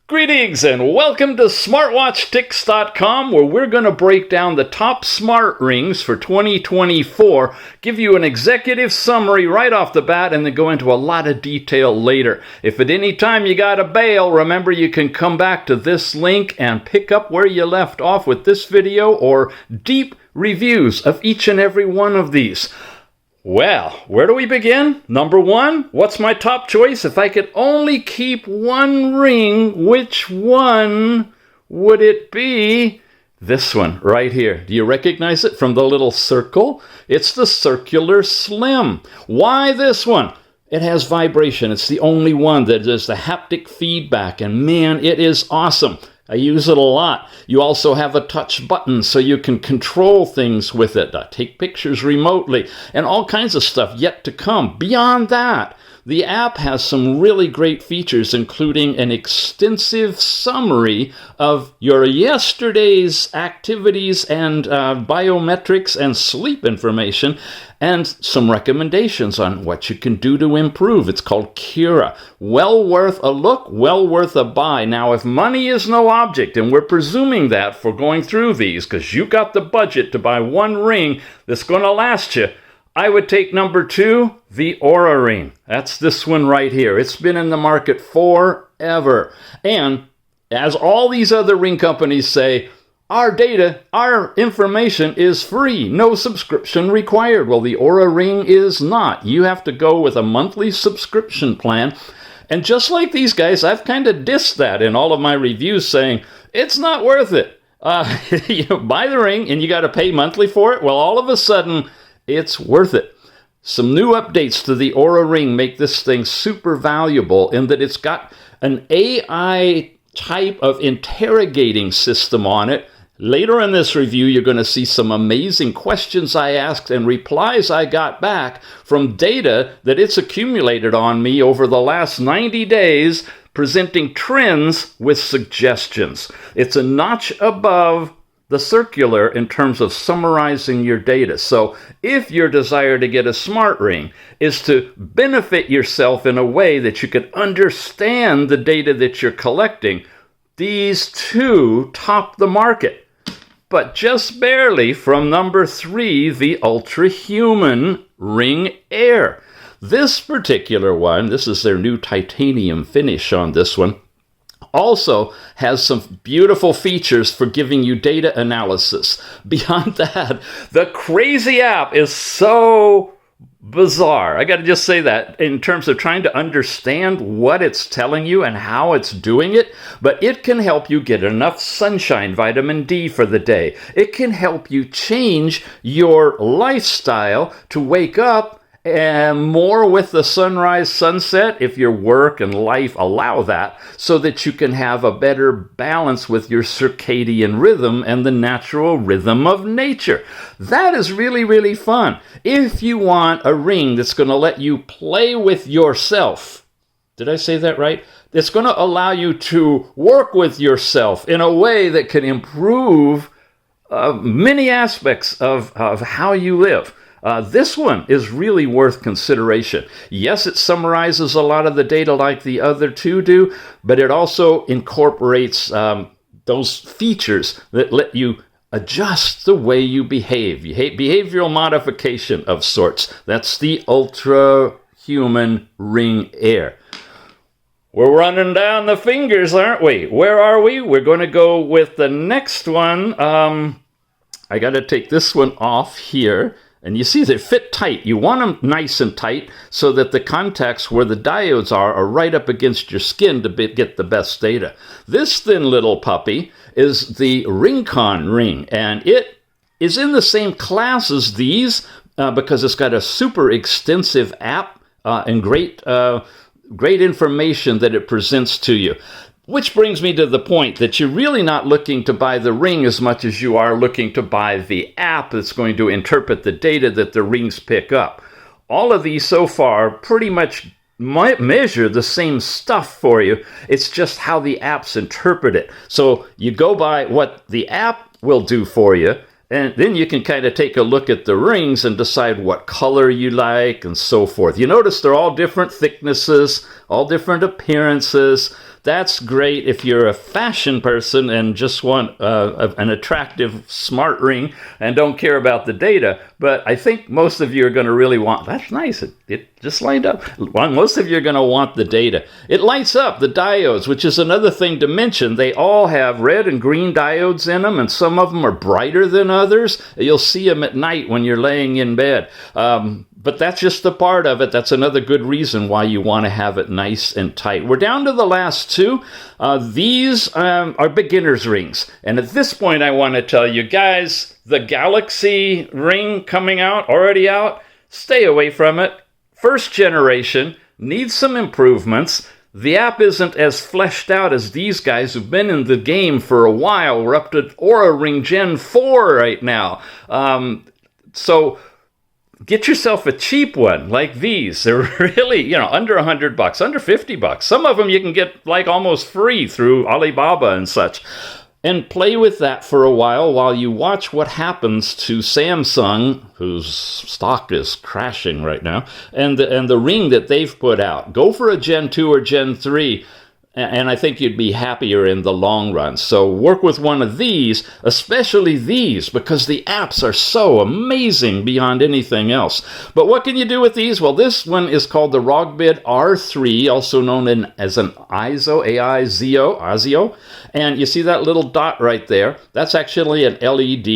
Greetings and welcome to SmartWatchTix.com, where we're going to break down the top smart rings for 2024, give you an executive summary right off the bat, and then go into a lot of detail later. If at any time you got to bail, remember you can come back to this link and pick up where you left off with this video or deep reviews of each and every one of these. Well, where do we begin? Number one, what's my top choice? If I could only keep one ring, which one would it be? This one right here. Do you recognize it from the little circle? It's the Circular Slim. Why this one? It has vibration. It's the only one that does the haptic feedback, and man, it is awesome. I use it a lot. You also have a touch button so you can control things with it, take pictures remotely, and all kinds of stuff yet to come. Beyond that, the app has some really great features, including an extensive summary of your yesterday's activities and biometrics and sleep information, and some recommendations on what you can do to improve. It's called Cura. Well worth a look, well worth a buy. Now, if money is no object, and we're presuming that for going through these, because you got the budget to buy one ring that's going to last you, I would take number two, the OURA Ring. That's this one right here. It's been in the market forever. And as all these other ring companies say, our data, our information is free, no subscription required. Well, the OURA Ring is not. You have to go with a monthly subscription plan. And just like these guys, I've kind of dissed that in all of my reviews, saying it's not worth it. Buy the ring and you got to pay monthly for it. Well, all of a sudden, it's worth it. Some new updates to the OURA Ring make this thing super valuable in that it's got an AI type of interrogating system on it. Later in this review, you're going to see some amazing questions I asked and replies I got back from data that it's accumulated on me over the last 90 days, presenting trends with suggestions. It's a notch above the Circular in terms of summarizing your data. So if your desire to get a smart ring is to benefit yourself in a way that you can understand the data that you're collecting, these two top the market. But just barely from number three, the ULTRAHUMAN Ring Air. This particular one, this is their new titanium finish on this one, also has some beautiful features for giving you data analysis. Beyond that, the crazy app is so bizarre. I got to just say that in terms of trying to understand what it's telling you and how it's doing it, but it can help you get enough sunshine, vitamin D for the day. It can help you change your lifestyle to wake up and more with the sunrise, sunset, if your work and life allow that, so that you can have a better balance with your circadian rhythm and the natural rhythm of nature. That is really, really fun. If you want a ring that's going to let you play with yourself, did I say that right? It's going to allow you to work with yourself in a way that can improve many aspects of how you live. This one is really worth consideration. Yes, it summarizes a lot of the data like the other two do, but it also incorporates those features that let you adjust the way you behave. Behavioral modification of sorts. That's the ULTRAHUMAN Ring Air. We're running down the fingers, aren't we? Where are we? We're going to go with the next one. I got to take this one off here. And you see they fit tight. You want them nice and tight so that the contacts where the diodes are right up against your skin to get the best data. This thin little puppy is the Ringcon ring, and it is in the same class as these because it's got a super extensive app and great information that it presents to you. Which brings me to the point that you're really not looking to buy the ring as much as you are looking to buy the app that's going to interpret the data that the rings pick up. All of these so far pretty much measure the same stuff for you. It's just how the apps interpret it. So you go by what the app will do for you, and then you can kind of take a look at the rings and decide what color you like and so forth. You notice they're all different thicknesses, all different appearances. That's great if you're a fashion person and just want an attractive smart ring and don't care about the data. But I think most of you are going to really want, that's nice, it just lined up. Most of you are going to want the data. It lights up the diodes, which is another thing to mention. They all have red and green diodes in them, and some of them are brighter than others. You'll see them at night when you're laying in bed. But that's just a part of it. That's another good reason why you want to have it nice and tight. We're down to the last two. These are beginner's rings. And at this point, I want to tell you guys, the Galaxy ring coming out, already out, stay away from it. First generation, needs some improvements. The app isn't as fleshed out as these guys who've been in the game for a while. We're up to OURA Ring Gen 4 right now. So get yourself a cheap one like these. They're really, under $100, under $50. Some of them you can get like almost free through Alibaba and such. And play with that for a while you watch what happens to Samsung, whose stock is crashing right now, and the ring that they've put out. Go for a Gen 2 or Gen 3. And I think you'd be happier in the long run. So work with one of these, especially these, because the apps are so amazing beyond anything else. But what can you do with these? Well, this one is called the ROGBID R3, also known as an ISO, AIZO. And you see that little dot right there? That's actually an LED.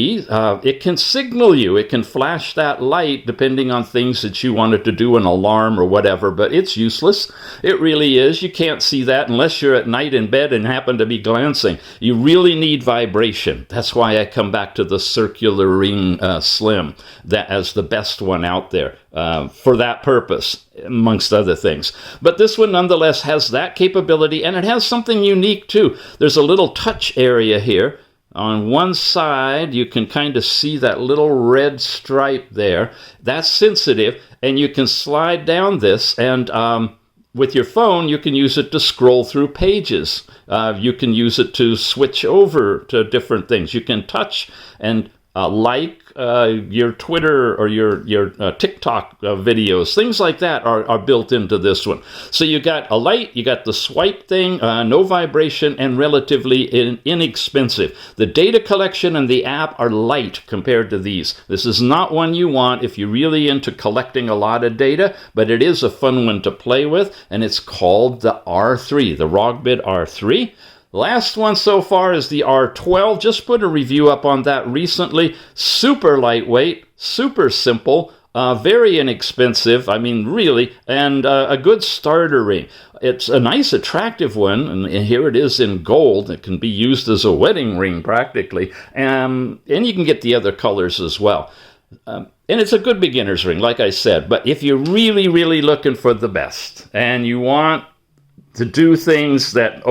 It can signal you. It can flash that light depending on things that you wanted to do, an alarm or whatever, but it's useless. It really is. You can't see that unless you're at night in bed and happen to be glancing. You really need vibration. That's why I come back to the circular ring slim as the best one out there for that purpose, amongst other things. But this one nonetheless has that capability, and it has something unique too. There's a little touch area here. On one side, you can kind of see that little red stripe there. That's sensitive, and you can slide down this, and with your phone, you can use it to scroll through pages. You can use it to switch over to different things. You can touch and like your Twitter or your TikTok videos. Things like that are built into this one. So you got a light, you got the swipe thing, no vibration, and relatively inexpensive. The data collection and the app are light compared to these. This is not one you want if you're really into collecting a lot of data, but it is a fun one to play with, and it's called the R3, the ROGBID R3. Last one so far is the R12. Just put a review up on that recently. Super lightweight, super simple, very inexpensive, I mean really, and a good starter ring. It's a nice, attractive one, and here it is in gold. It can be used as a wedding ring practically, and you can get the other colors as well. And it's a good beginner's ring, like I said, but if you're really, really looking for the best, and you want to do things that,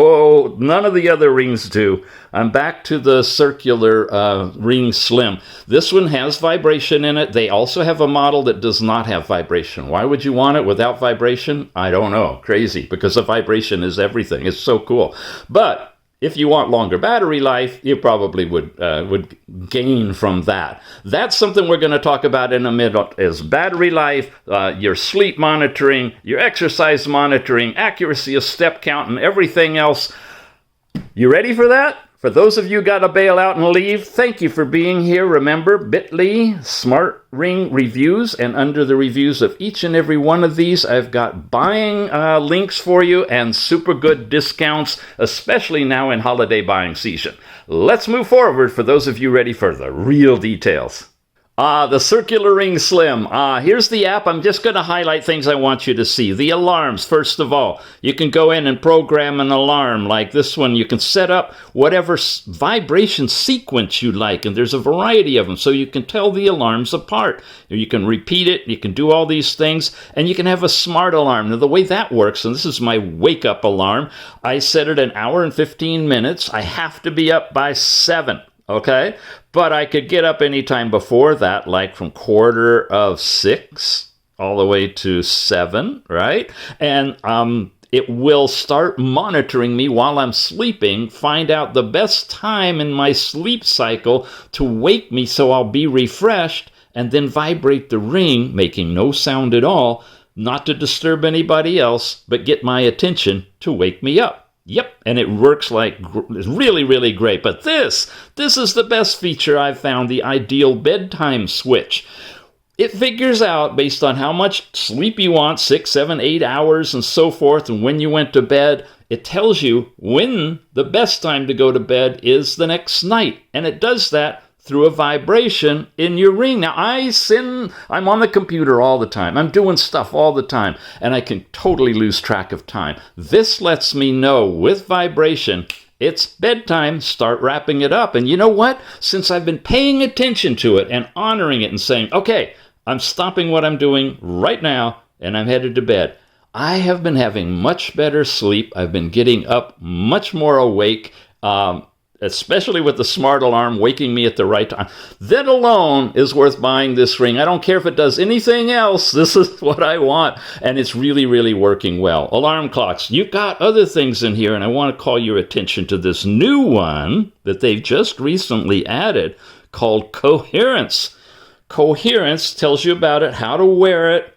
none of the other rings do, I'm back to the circular ring slim. This one has vibration in it. They also have a model that does not have vibration. Why would you want it without vibration? I don't know. Crazy, because the vibration is everything. It's so cool. But if you want longer battery life, you probably would gain from that. That's something we're going to talk about in a minute, is battery life, your sleep monitoring, your exercise monitoring, accuracy of step count, and everything else. You ready for that? For those of you who got to bail out and leave, thank you for being here. Remember, bit.ly, Smart Ring Reviews, and under the reviews of each and every one of these, I've got buying links for you and super good discounts, especially now in holiday buying season. Let's move forward for those of you ready for the real details. The Circular Ring Slim. Here's the app. I'm just going to highlight things I want you to see. The alarms, first of all. You can go in and program an alarm like this one. You can set up whatever vibration sequence you like, and there's a variety of them, so you can tell the alarms apart. You can repeat it, you can do all these things, and you can have a smart alarm. Now, the way that works, and this is my wake-up alarm, I set it an hour and 15 minutes. I have to be up by 7. Okay, but I could get up anytime before that, like from 5:45 all the way to 7, right? And it will start monitoring me while I'm sleeping, find out the best time in my sleep cycle to wake me so I'll be refreshed, and then vibrate the ring, making no sound at all, not to disturb anybody else, but get my attention to wake me up. Yep, and it works like really, really great. But this is the best feature I've found, the ideal bedtime switch. It figures out, based on how much sleep you want, 6, 7, 8 hours and so forth, and when you went to bed, it tells you when the best time to go to bed is the next night. And it does that through a vibration in your ring. Now, I'm on the computer all the time. I'm doing stuff all the time, and I can totally lose track of time. This lets me know with vibration, it's bedtime, start wrapping it up. And you know what? Since I've been paying attention to it and honoring it and saying, okay, I'm stopping what I'm doing right now, and I'm headed to bed, I have been having much better sleep. I've been getting up much more awake, especially with the smart alarm waking me at the right time. That alone is worth buying this ring. I don't care if it does anything else. This is what I want, and it's really, really working well. Alarm clocks. You've got other things in here, and I want to call your attention to this new one that they've just recently added called Coherence. Coherence tells you about it, how to wear it,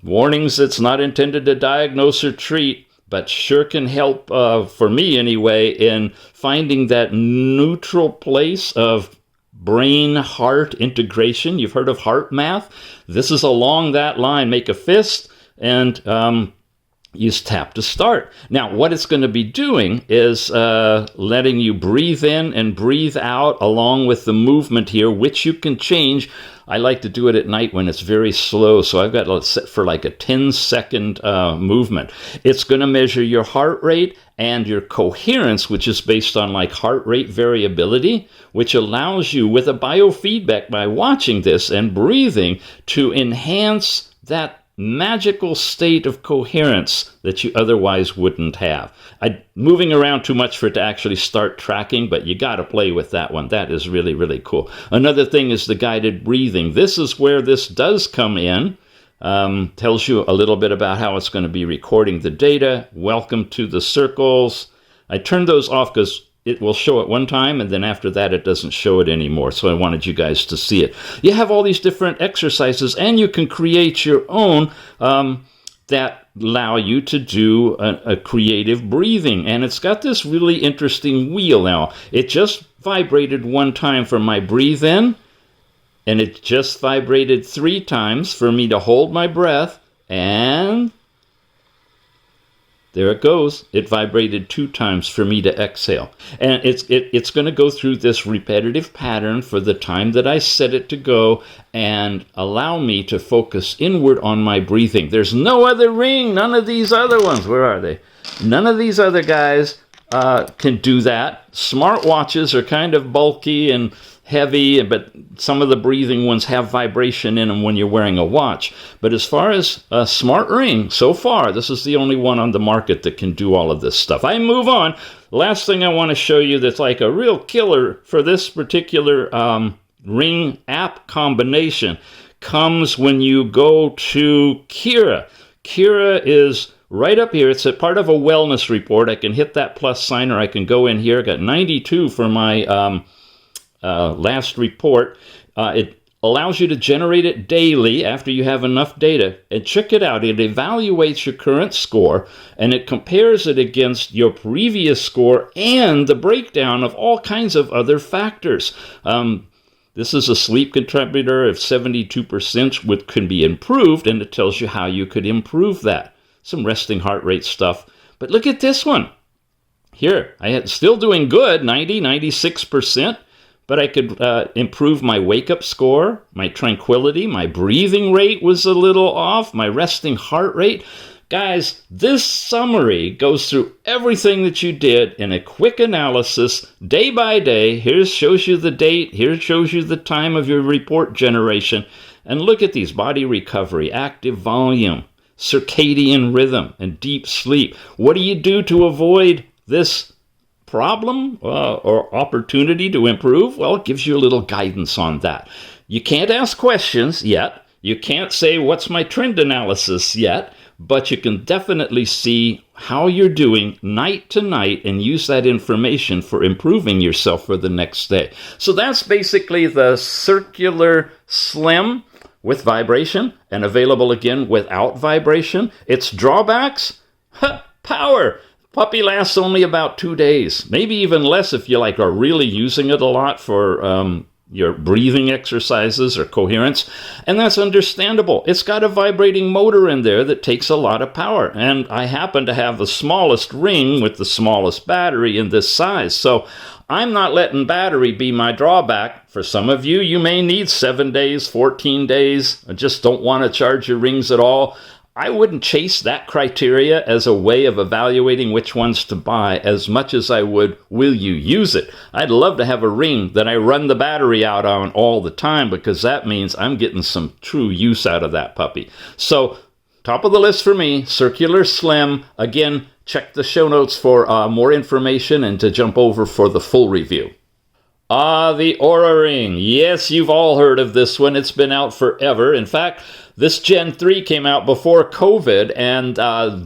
warnings it's not intended to diagnose or treat, but sure can help, for me anyway, in finding that neutral place of brain-heart integration. You've heard of heart math? This is along that line. Make a fist and use tap to start. Now, what it's going to be doing is letting you breathe in and breathe out along with the movement here, which you can change. I like to do it at night when it's very slow, so I've got it set for like a 10-second movement. It's going to measure your heart rate and your coherence, which is based on like heart rate variability, which allows you with a biofeedback by watching this and breathing to enhance that magical state of coherence that you otherwise wouldn't have. I'm moving around too much for it to actually start tracking, but you got to play with that one. That is really, really cool. Another thing is the guided breathing. This is where this does come in. Tells you a little bit about how it's going to be recording the data. Welcome to the circles. I turned those off because it will show it one time, and then after that, it doesn't show it anymore. So I wanted you guys to see it. You have all these different exercises, and you can create your own that allow you to do a creative breathing. And it's got this really interesting wheel now. It just vibrated one time for my breathe in, and it just vibrated 3 times for me to hold my breath, and there it goes. It vibrated 2 times for me to exhale. And it's going to go through this repetitive pattern for the time that I set it to go and allow me to focus inward on my breathing. There's no other ring. None of these other ones. Where are they? None of these other guys can do that. Smartwatches are kind of bulky and heavy, but some of the breathing ones have vibration in them when you're wearing a watch. But as far as a smart ring, so far, this is the only one on the market that can do all of this stuff. I move on. Last thing I want to show you that's like a real killer for this particular ring app combination comes when you go to Kira. Kira is right up here. It's a part of a wellness report. I can hit that plus sign, or I can go in here. I got 92 for my last report. It allows you to generate it daily after you have enough data. And check it out. It evaluates your current score, and it compares it against your previous score and the breakdown of all kinds of other factors. This is a sleep contributor of 72%, which can be improved, and it tells you how you could improve that. Some resting heart rate stuff. But look at this one. Here, I had still doing good, 96%. But I could improve my wake-up score, my tranquility, my breathing rate was a little off, my resting heart rate. Guys, this summary goes through everything that you did in a quick analysis, day by day. Here shows you the date, here shows you the time of your report generation. And look at these: body recovery, active volume, circadian rhythm, and deep sleep. What do you do to avoid this problem or opportunity to improve? Well, it gives you a little guidance on that. You can't ask questions yet. You can't say, what's my trend analysis yet? But you can definitely see how you're doing night to night and use that information for improving yourself for the next day. So that's basically the Circular Slim with vibration, and available again without vibration. Its drawbacks? Power. Puppy lasts only about 2 days, maybe even less if you are really using it a lot for your breathing exercises or coherence, and that's understandable. It's got a vibrating motor in there that takes a lot of power, and I happen to have the smallest ring with the smallest battery in this size, so I'm not letting battery be my drawback. For some of you, you may need 7 days, 14 days, or just don't want to charge your rings at all. I wouldn't chase that criteria as a way of evaluating which ones to buy as much as I would, will you use it? I'd love to have a ring that I run the battery out on all the time, because that means I'm getting some true use out of that puppy. So, top of the list for me, Circular Slim. Again, check the show notes for more information and to jump over for the full review. The OURA Ring. Yes, you've all heard of this one. It's been out forever. In fact, this Gen 3 came out before COVID, and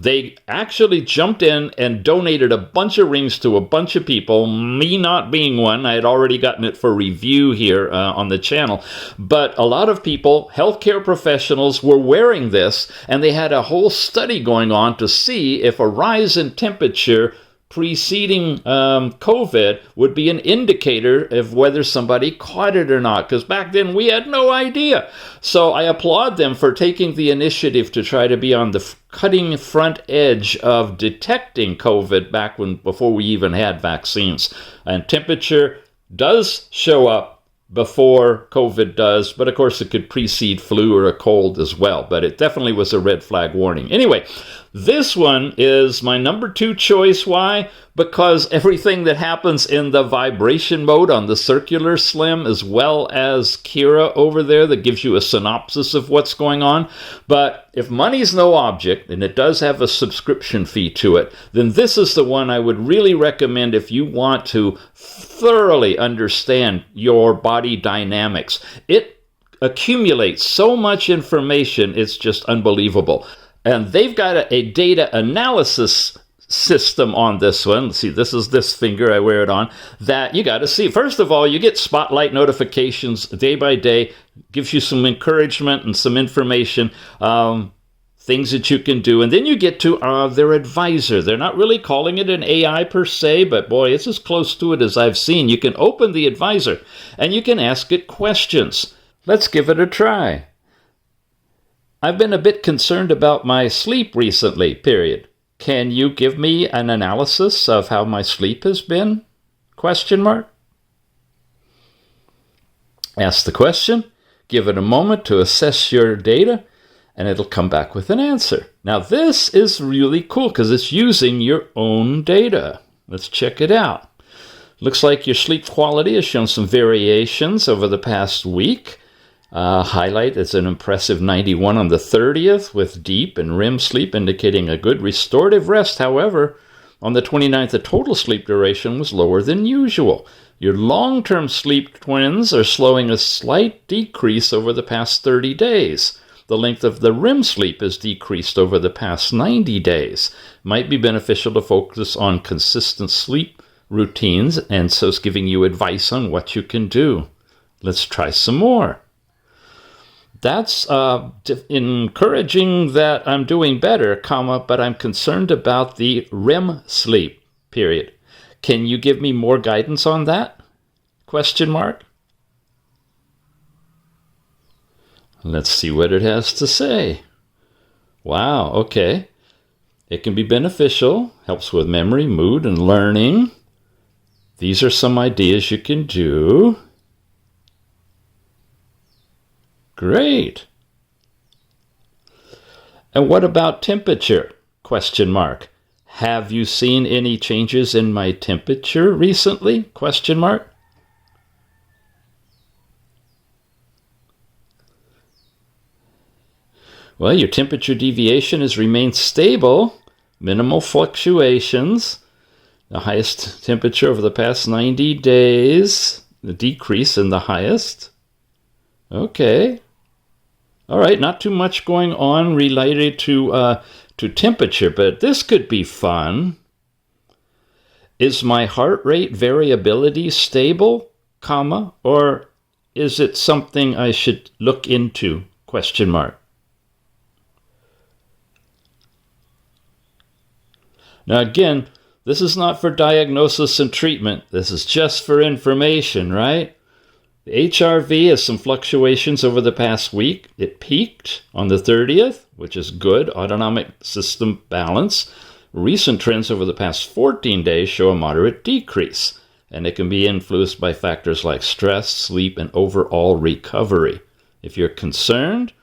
they actually jumped in and donated a bunch of rings to a bunch of people, me not being one. I had already gotten it for review here on the channel. But a lot of people, healthcare professionals, were wearing this, and they had a whole study going on to see if a rise in temperature preceding COVID would be an indicator of whether somebody caught it or not, because back then we had no idea. So I applaud them for taking the initiative to try to be on the cutting front edge of detecting COVID before we even had vaccines. And temperature does show up before COVID does, but of course it could precede flu or a cold as well, but it definitely was a red flag warning. Anyway, this one is my number 2 choice. Why? Because everything that happens in the vibration mode on the Circular Slim, as well as Kira over there that gives you a synopsis of what's going on. But if money's no object, and it does have a subscription fee to it, then this is the one I would really recommend if you want to thoroughly understand your body dynamics. It accumulates so much information, it's just unbelievable. And they've got a data analysis system on this one. Let's see, this is this finger, I wear it on, that you got to see. First of all, you get spotlight notifications day by day, gives you some encouragement and some information, things that you can do. And then you get to their advisor. They're not really calling it an AI per se, but boy, it's as close to it as I've seen. You can open the advisor and you can ask it questions. Let's give it a try. I've been a bit concerned about my sleep recently, period. Can you give me an analysis of how my sleep has been? Question mark. Ask the question, give it a moment to assess your data, and it'll come back with an answer. Now this is really cool because it's using your own data. Let's check it out. Looks like your sleep quality has shown some variations over the past week. Highlight is an impressive 91 on the 30th with deep and REM sleep indicating a good restorative rest. However, on the 29th, the total sleep duration was lower than usual. Your long-term sleep trends are showing a slight decrease over the past 30 days. The length of the REM sleep has decreased over the past 90 days. Might be beneficial to focus on consistent sleep routines, and so it's giving you advice on what you can do. Let's try some more. That's encouraging that I'm doing better, but I'm concerned about the REM sleep, period. Can you give me more guidance on that? Question mark. Let's see what it has to say. Wow, okay. It can be beneficial, helps with memory, mood, and learning. These are some ideas you can do. Great. And what about temperature? Question mark. Have you seen any changes in my temperature recently? Question mark. Well, your temperature deviation has remained stable, minimal fluctuations. The highest temperature over the past 90 days, the decrease in the highest. Okay. All right, not too much going on related to temperature, but this could be fun. Is my heart rate variability stable, or is it something I should look into? Question mark. Now again, This is not for diagnosis and treatment. This is just for information, right? The HRV has some fluctuations over the past week. It peaked on the 30th, which is good, autonomic system balance. Recent trends over the past 14 days show a moderate decrease, and it can be influenced by factors like stress, sleep, and overall recovery. If you're concerned,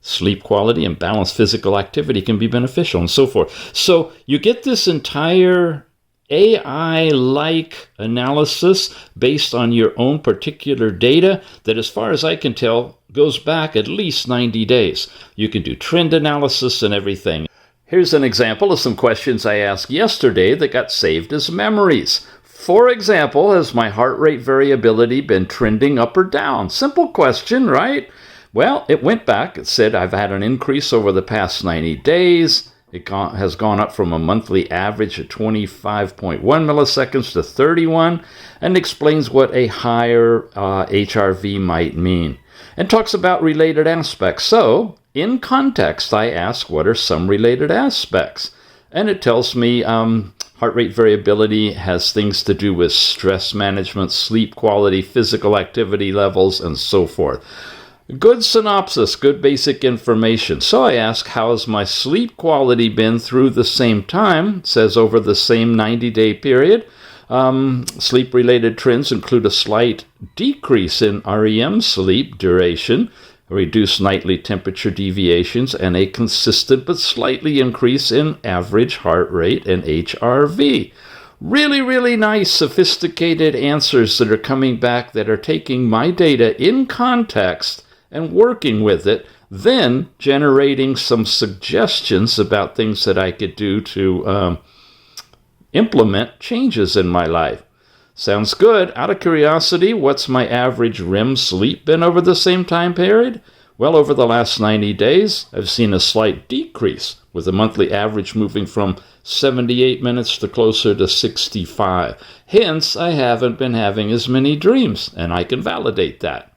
sleep quality and balanced physical activity can be beneficial, and so forth. So you get this entire AI-like analysis based on your own particular data that, as far as I can tell, goes back at least 90 days. You can do trend analysis and everything. Here's an example of some questions I asked yesterday that got saved as memories. For example, has my heart rate variability been trending up or down? Simple question, right? Well, it went back. It said I've had an increase over the past 90 days. It has gone up from a monthly average of 25.1 milliseconds to 31, and explains what a higher HRV might mean, and talks about related aspects. So, in context, I ask, what are some related aspects? And it tells me heart rate variability has things to do with stress management, sleep quality, physical activity levels, and so forth. Good synopsis, good basic information. So I ask, how has my sleep quality been through the same time? It says over the same 90-day period. Sleep-related trends include a slight decrease in REM sleep duration, reduced nightly temperature deviations, and a consistent but slightly increase in average heart rate and HRV. Really, really nice, sophisticated answers that are coming back that are taking my data in context and working with it, then generating some suggestions about things that I could do to implement changes in my life. Sounds good. Out of curiosity, what's my average REM sleep been over the same time period? Well, over the last 90 days, I've seen a slight decrease, with the monthly average moving from 78 minutes to closer to 65. Hence, I haven't been having as many dreams, and I can validate that.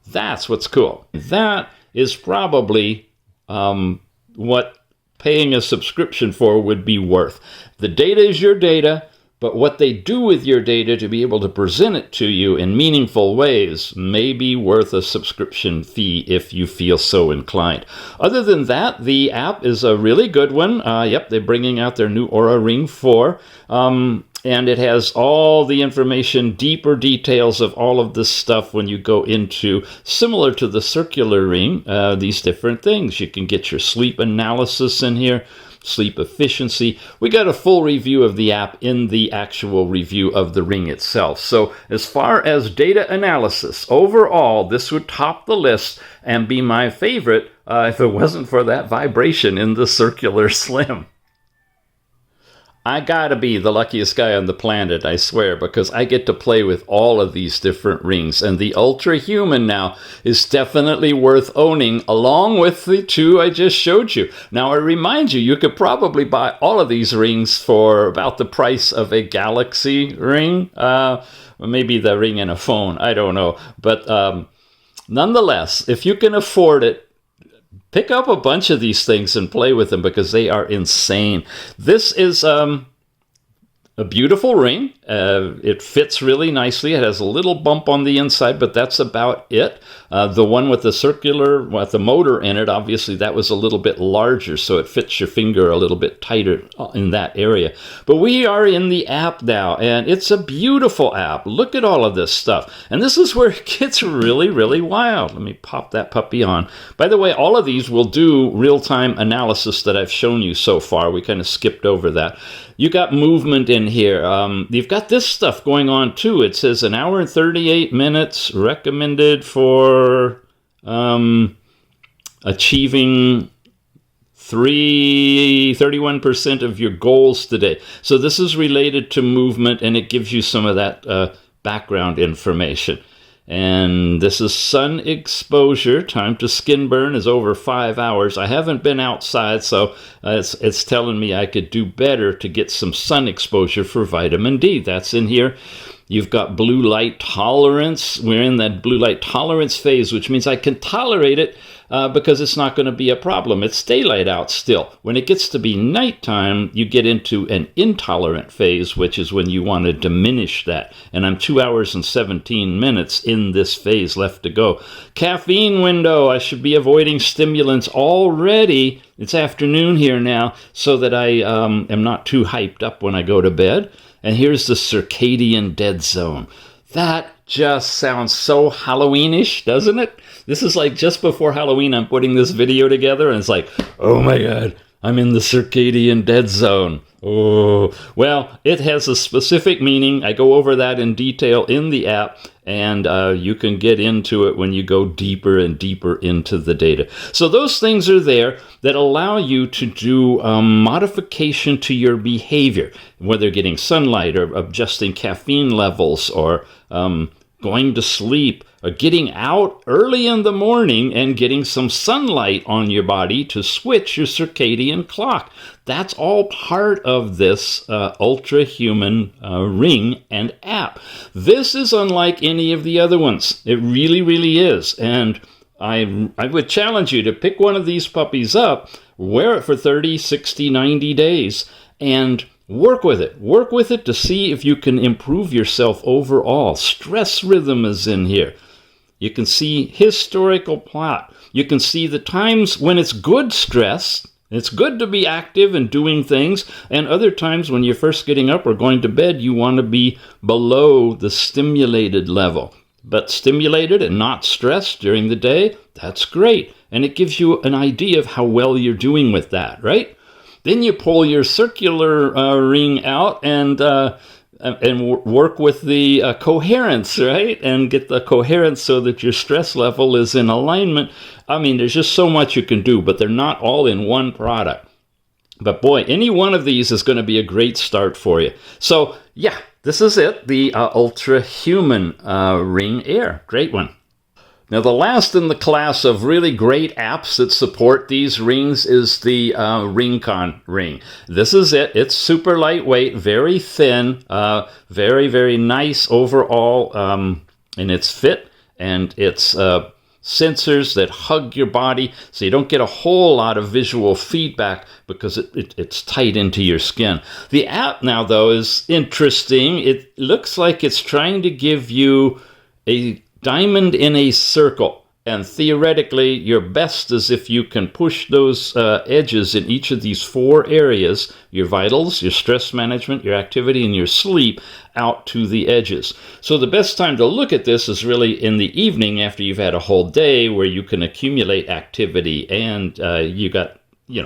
That's what's cool. That is probably what paying a subscription for would be worth. The data is your data. But what they do with your data to be able to present it to you in meaningful ways may be worth a subscription fee if you feel so inclined. Other than that, the app is a really good one. They're bringing out their new OURA Ring 4. And it has all the information, deeper details of all of this stuff when you go into, similar to the circular ring, these different things. You can get your sleep analysis in here, sleep efficiency. We got a full review of the app in the actual review of the ring itself. So as far as data analysis, overall, this would top the list and be my favorite if it wasn't for that vibration in the circular slim. I gotta be the luckiest guy on the planet, I swear, because I get to play with all of these different rings. And the ULTRAHUMAN now is definitely worth owning, along with the two I just showed you. Now, I remind you, you could probably buy all of these rings for about the price of a Galaxy ring. Maybe the ring in a phone, I don't know. But nonetheless, if you can afford it, pick up a bunch of these things and play with them because they are insane. This is a beautiful ring. It fits really nicely. It has a little bump on the inside, but that's about it. The one with the circular, with the motor in it, obviously that was a little bit larger, so it fits your finger a little bit tighter in that area. But we are in the app now, and it's a beautiful app. Look at all of this stuff. And this is where it gets really, really wild. Let me pop that puppy on. By the way, all of these will do real-time analysis that I've shown you so far. We kind of skipped over that. You got movement in here. You've got this stuff going on too. It says an hour and 38 minutes recommended for achieving 31% of your goals today. So this is related to movement, and it gives you some of that background information. And this is sun exposure. Time to skin burn is over 5 hours. I haven't been outside, so it's telling me I could do better to get some sun exposure for vitamin D. That's in here. You've got blue light tolerance. We're in that blue light tolerance phase, which means I can tolerate it because it's not going to be a problem. It's daylight out still. When it gets to be nighttime, you get into an intolerant phase, which is when you want to diminish that. And I'm 2 hours and 17 minutes in this phase left to go. Caffeine window. I should be avoiding stimulants already. It's afternoon here now, so that I am not too hyped up when I go to bed. And here's the circadian dead zone. That just sounds so Halloweenish, doesn't it? This is like just before Halloween, I'm putting this video together, and it's like, oh my God, I'm in the circadian dead zone. Oh, well, it has a specific meaning. I go over that in detail in the app, and you can get into it when you go deeper and deeper into the data. So those things are there that allow you to do modification to your behavior, whether getting sunlight or adjusting caffeine levels or going to sleep, or getting out early in the morning and getting some sunlight on your body to switch your circadian clock. That's all part of this ULTRAHUMAN ring and app. This is unlike any of the other ones. It really, really is. And I would challenge you to pick one of these puppies up, wear it for 30, 60, 90 days, and work with it. Work with it to see if you can improve yourself overall. Stress rhythm is in here. You can see historical plot. You can see the times when it's good stress. It's good to be active and doing things. And other times when you're first getting up or going to bed, you want to be below the stimulated level. But stimulated and not stressed during the day, that's great. And it gives you an idea of how well you're doing with that, right? Then you pull your circular ring out and work with the coherence, right? And get the coherence so that your stress level is in alignment. I mean, there's just so much you can do, but they're not all in one product. But boy, any one of these is going to be a great start for you. So yeah, this is it, the ULTRAHUMAN Ring Air. Great one. Now, the last in the class of really great apps that support these rings is the Ringcon ring. This is it. It's super lightweight, very thin, very, very nice overall in its fit, and it's sensors that hug your body, so you don't get a whole lot of visual feedback because it's tight into your skin. The app now, though, is interesting. It looks like it's trying to give you a diamond in a circle, and theoretically your best is if you can push those edges in each of these four areas, your vitals, your stress management, your activity, and your sleep, out to the edges. So the best time to look at this is really in the evening after you've had a whole day, where you can accumulate activity and you got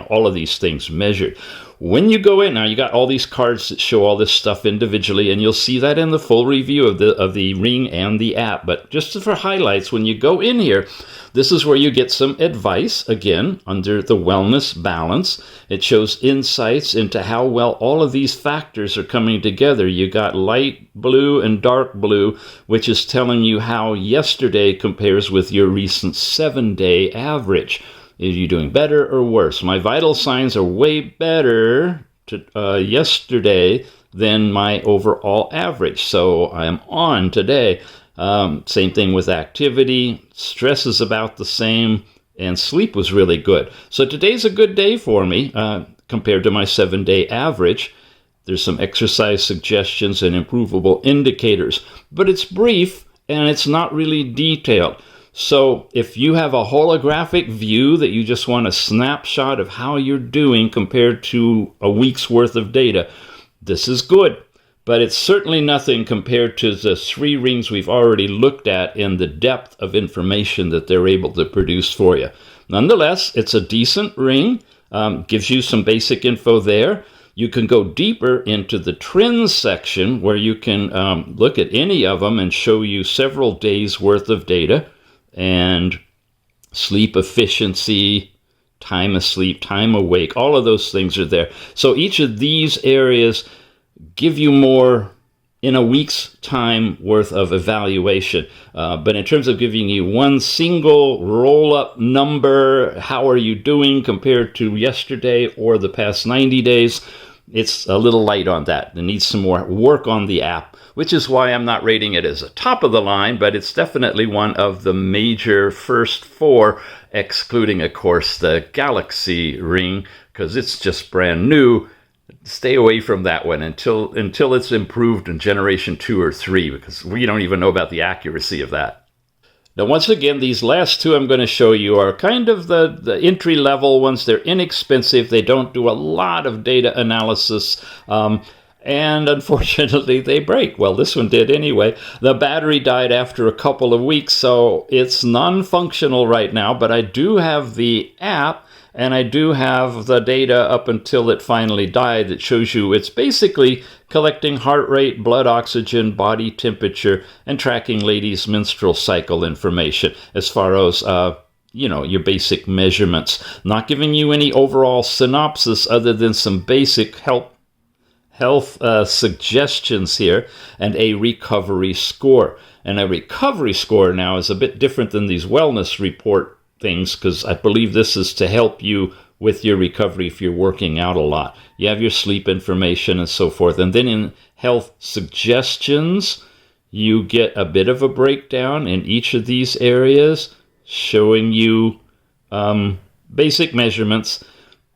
all of these things measured. When you go in now, you got all these cards that show all this stuff individually, and you'll see that in the full review of the ring and the app. But just for highlights, when you go in here, this is where you get some advice, again, under the wellness balance. It shows insights into how well all of these factors are coming together. You got light blue and dark blue, which is telling you how yesterday compares with your recent 7-day average. Are you doing better or worse? My vital signs are way better yesterday than my overall average, so I am on today. Same thing with activity. Stress is about the same, and sleep was really good. So today's a good day for me compared to my 7-day average. There's some exercise suggestions and improvable indicators, but it's brief and it's not really detailed. So if you have a holographic view that you just want a snapshot of how you're doing compared to a week's worth of data, this is good. But it's certainly nothing compared to the 3 rings we've already looked at in the depth of information that they're able to produce for you. Nonetheless, it's a decent ring, gives you some basic info there. You can go deeper into the trends section where you can look at any of them and show you several days worth of data. And sleep efficiency, time asleep, time awake, all of those things are there. So each of these areas give you more in a week's time worth of evaluation. But in terms of giving you one single roll-up number, how are you doing compared to yesterday or the past 90 days, it's a little light on that. It needs some more work on the app, which is why I'm not rating it as a top of the line, but it's definitely one of the major first 4, excluding, of course, the Galaxy Ring, because it's just brand new. Stay away from that one until it's improved in generation 2 or 3, because we don't even know about the accuracy of that. Now, once again, these last 2 I'm going to show you are kind of the entry-level ones. They're inexpensive. They don't do a lot of data analysis. And unfortunately, they break. Well, this one did anyway. The battery died after a couple of weeks, so it's non-functional right now. But I do have the app, and I do have the data up until it finally died that shows you it's basically collecting heart rate, blood oxygen, body temperature, and tracking ladies' menstrual cycle information as far as, your basic measurements. Not giving you any overall synopsis other than some basic health suggestions here and a recovery score. And a recovery score now is a bit different than these wellness report things, because I believe this is to help you with your recovery if you're working out a lot. You have your sleep information and so forth. And then in health suggestions, you get a bit of a breakdown in each of these areas, showing you basic measurements.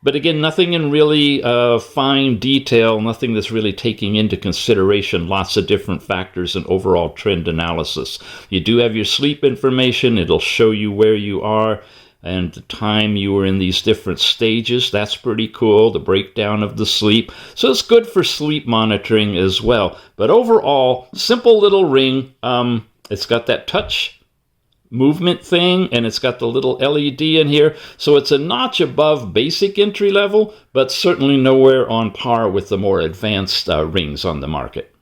But again, nothing in really fine detail, nothing that's really taking into consideration lots of different factors and overall trend analysis. You do have your sleep information. It'll show you where you are and the time you were in these different stages. That's pretty cool, the breakdown of the sleep. So it's good for sleep monitoring as well. But overall, simple little ring. It's got that touch movement thing, and it's got the little LED in here. So it's a notch above basic entry level, but certainly nowhere on par with the more advanced rings on the market.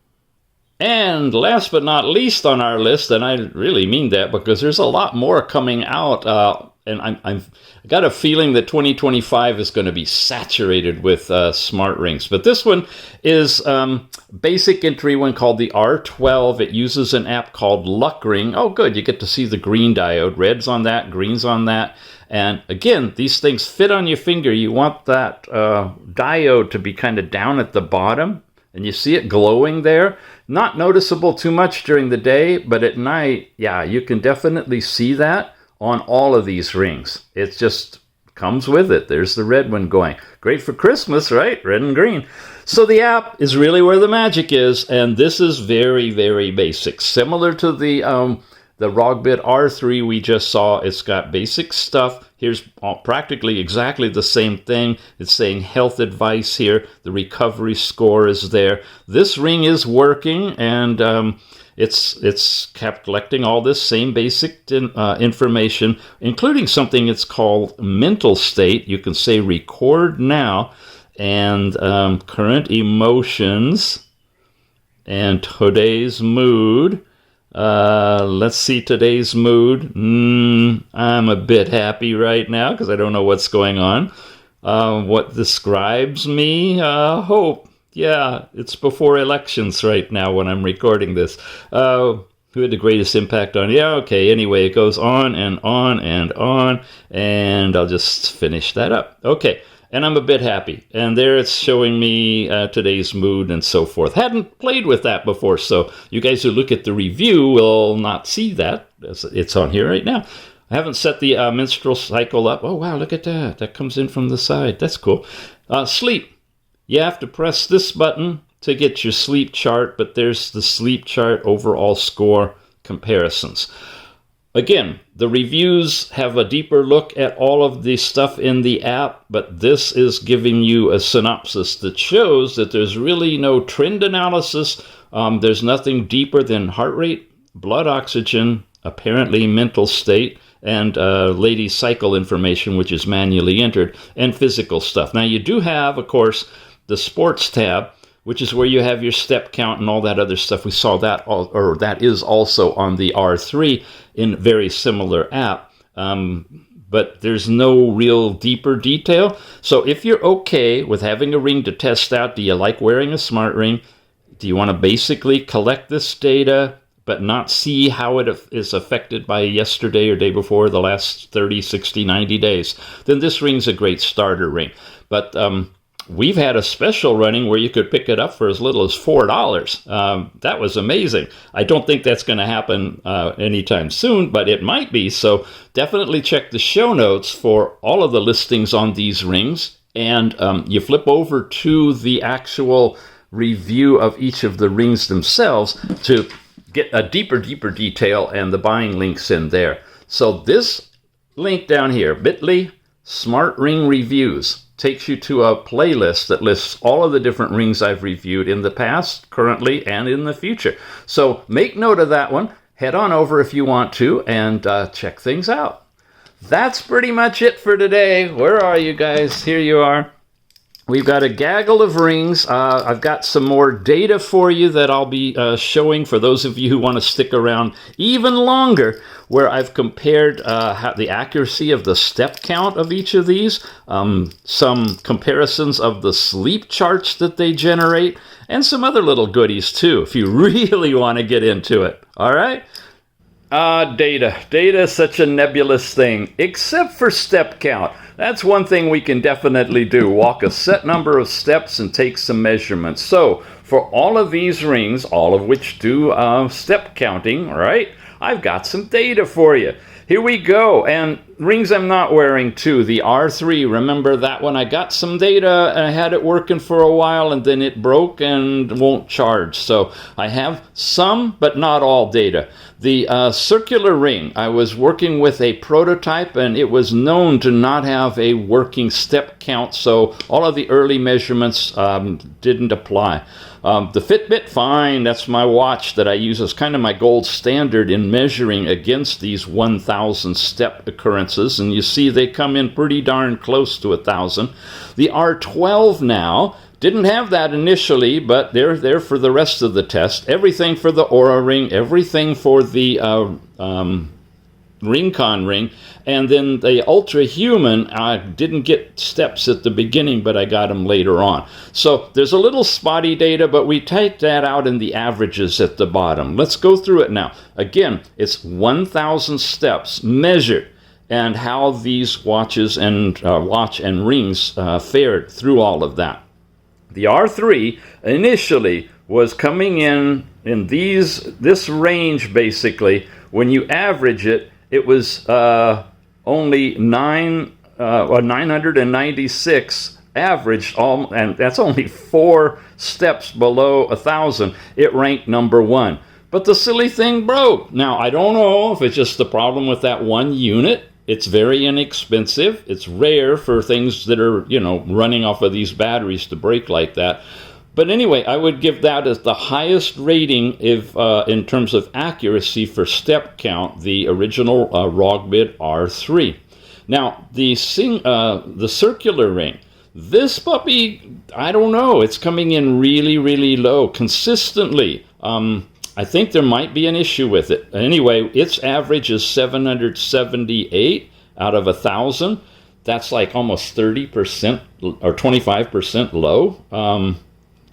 And last but not least on our list, and I really mean that because there's a lot more coming out, and I got a feeling that 2025 is going to be saturated with smart rings. But this one is basic entry one called the R12. It uses an app called Luck Ring. Oh, good. You get to see the green diode. Red's on that, green's on that. And again, these things fit on your finger. You want that diode to be kind of down at the bottom. And you see it glowing there. Not noticeable too much during the day, but at night, yeah, you can definitely see that on all of these rings. It just comes with it. There's the red one going. Great for Christmas, right? Red and green. So the app is really where the magic is, and this is very, very basic. Similar to the ROGBID R3 we just saw. It's got basic stuff. Here's practically exactly the same thing. It's saying health advice here. The recovery score is there. This ring is working, and it's kept collecting all this same basic information, including something it's called mental state. You can say record now, and current emotions, and today's mood. Let's see today's mood. I'm a bit happy right now because I don't know what's going on. What describes me? Hope. Yeah, it's before elections right now when I'm recording this. Who had the greatest impact on? Yeah, okay. Anyway, it goes on and on and on, and I'll just finish that up. Okay. And I'm a bit happy. And there it's showing me today's mood and so forth. Hadn't played with that before, so you guys who look at the review will not see that. It's on here right now. I haven't set the menstrual cycle up. Oh, wow, look at that. That comes in from the side. That's cool. Sleep. You have to press this button to get your sleep chart, but there's the sleep chart overall score comparisons. Again, the reviews have a deeper look at all of the stuff in the app, but this is giving you a synopsis that shows that there's really no trend analysis. There's nothing deeper than heart rate, blood oxygen, apparently mental state, and lady cycle information, which is manually entered, and physical stuff. Now, you do have, of course, the sports tab, which is where you have your step count and all that other stuff. We saw that, or that is also on the R3 in very similar app. But there's no real deeper detail. So if you're okay with having a ring to test out, do you like wearing a smart ring? Do you want to basically collect this data but not see how it is affected by yesterday or day before, the last 30, 60, 90 days? Then this ring's a great starter ring. But we've had a special running where you could pick it up for as little as $4. That was amazing. I don't think that's going to happen anytime soon, but it might be. So definitely check the show notes for all of the listings on these rings. And you flip over to the actual review of each of the rings themselves to get a deeper detail, and the buying links in there. So this link down here, bit.ly Smart Ring Reviews, takes you to a playlist that lists all of the different rings I've reviewed in the past, currently, and in the future. So make note of that one. Head on over if you want to, and check things out. That's pretty much it for today. Where are you guys? Here you are. We've got a gaggle of rings. I've got some more data for you that I'll be showing for those of you who want to stick around even longer, where I've compared the accuracy of the step count of each of these, some comparisons of the sleep charts that they generate, and some other little goodies too, if you really want to get into it. All right? Data. Data is such a nebulous thing, except for step count. That's one thing we can definitely do. Walk a set number of steps and take some measurements. So for all of these rings, all of which do step counting, right? I've got some data for you. Here we go. And rings I'm not wearing too. The R3, remember that one? I got some data. I had it working for a while and then it broke and won't charge. So I have some, but not all data. The circular ring, I was working with a prototype and it was known to not have a working step count, so all of the early measurements didn't apply. The Fitbit, fine, that's my watch that I use as kind of my gold standard in measuring against these 1,000 step occurrences, and you see they come in pretty darn close to 1,000. The R12 now, didn't have that initially, but they're there for the rest of the test. Everything for the OURA ring, everything for the Ringcon ring, and then the ULTRAHUMAN, I didn't get steps at the beginning, but I got them later on. So there's a little spotty data, but we take that out in the averages at the bottom. Let's go through it now. Again, it's 1,000 steps measured, and how these watches and watch and rings fared through all of that. The R3 initially was coming in this range basically. When you average it, it was only 996 averaged, and that's only 4 steps below 1,000. It ranked number 1. But the silly thing broke. Now, I don't know if it's just the problem with that one unit. It's very inexpensive. It's rare for things that are, running off of these batteries to break like that. But anyway, I would give that as the highest rating if, in terms of accuracy for step count, the original ROGBID R3. Now, the circular ring, this puppy, I don't know, it's coming in really, really low consistently. I think there might be an issue with it. Anyway, its average is 778 out of 1,000. That's like almost 30% or 25% low.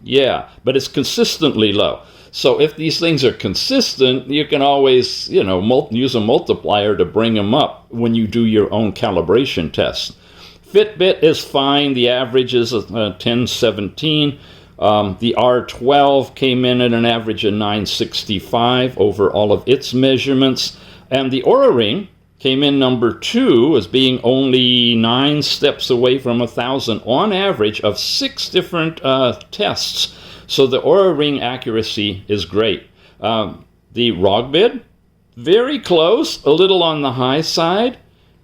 Yeah, but it's consistently low. So if these things are consistent, you can always, use a multiplier to bring them up when you do your own calibration tests. Fitbit is fine. The average is 1017. The R12 came in at an average of 965 over all of its measurements. And the OURA ring came in number 2 as being only 9 steps away from 1,000 on average of 6 different tests. So the OURA ring accuracy is great. The ROGBID, very close, a little on the high side.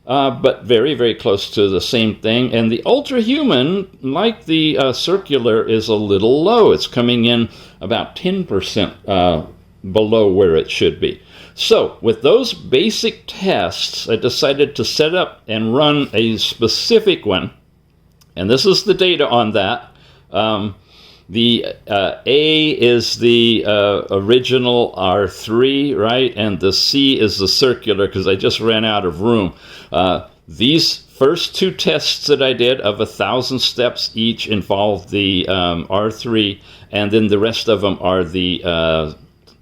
But very, very close to the same thing. And the ULTRAHUMAN, like the circular, is a little low. It's coming in about 10% below where it should be. So with those basic tests, I decided to set up and run a specific one. And this is the data on that. The A is the original R3, right? And the C is the circular, because I just ran out of room. These first 2 tests that I did of 1,000 steps each involved the R3, and then the rest of them are the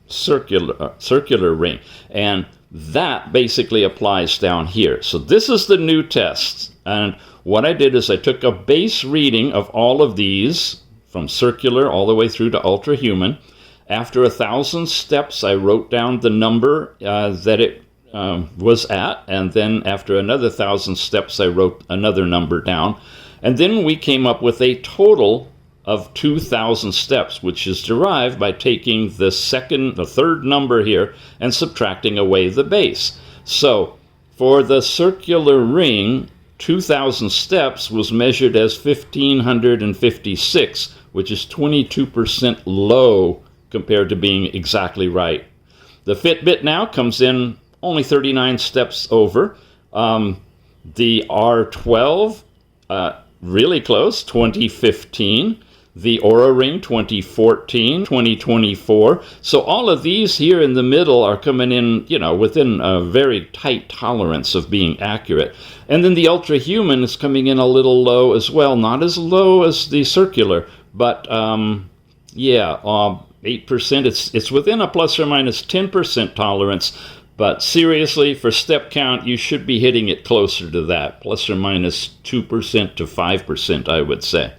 circular ring. And that basically applies down here. So this is the new test. And what I did is I took a base reading of all of these, from circular all the way through to ultrahuman. After 1,000 steps, I wrote down the number that it was at, and then after another 1,000 steps, I wrote another number down. And then we came up with a total of 2,000 steps, which is derived by taking the third number here and subtracting away the base. So for the circular ring, 2,000 steps was measured as 1,556, which is 22% low compared to being exactly right. The Fitbit now comes in only 39 steps over. The R12, really close, 2015. The OURA Ring, 2014, 2024. So all of these here in the middle are coming in, within a very tight tolerance of being accurate. And then the ultrahuman is coming in a little low as well. Not as low as the circular, but 8%. It's within a plus or minus 10% tolerance. But seriously, for step count, you should be hitting it closer to that, plus or minus 2% to 5%, I would say.